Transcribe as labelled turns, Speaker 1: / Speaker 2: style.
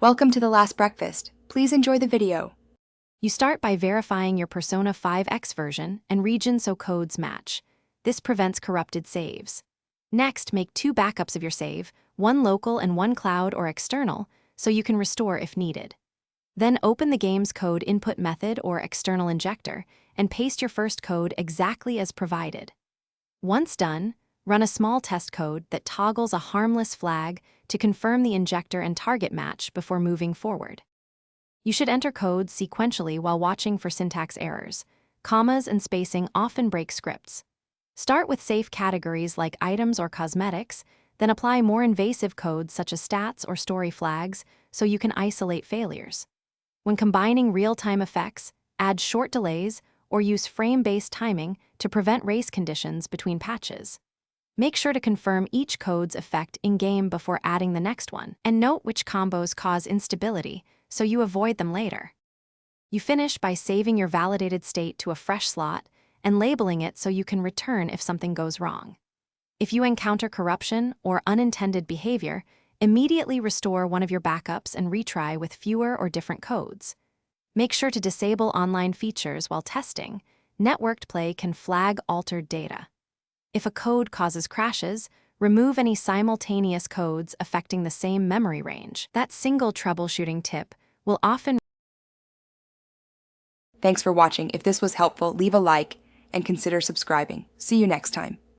Speaker 1: Welcome to The Last Breakfast. Please enjoy the video.
Speaker 2: You start by verifying your Persona 5X version and region so codes match. This prevents corrupted saves. Next, make 2 backups of your save, one local and one cloud or external, so you can restore if needed. Then open the game's code input method or external injector and paste your first code exactly as provided. Once done, run a small test code that toggles a harmless flag to confirm the injector and target match before moving forward. You should enter codes sequentially while watching for syntax errors. Commas and spacing often break scripts. Start with safe categories like items or cosmetics, then apply more invasive codes such as stats or story flags so you can isolate failures. When combining real-time effects, add short delays or use frame-based timing to prevent race conditions between patches. Make sure to confirm each code's effect in-game before adding the next one, and note which combos cause instability so you avoid them later. You finish by saving your validated state to a fresh slot and labeling it so you can return if something goes wrong. If you encounter corruption or unintended behavior, immediately restore one of your backups and retry with fewer or different codes. Make sure to disable online features while testing. Networked play can flag altered data. If a code causes crashes, remove any simultaneous codes affecting the same memory range. That single troubleshooting tip will often...
Speaker 1: Thanks for watching. If this was helpful, leave a like and consider subscribing. See you next time.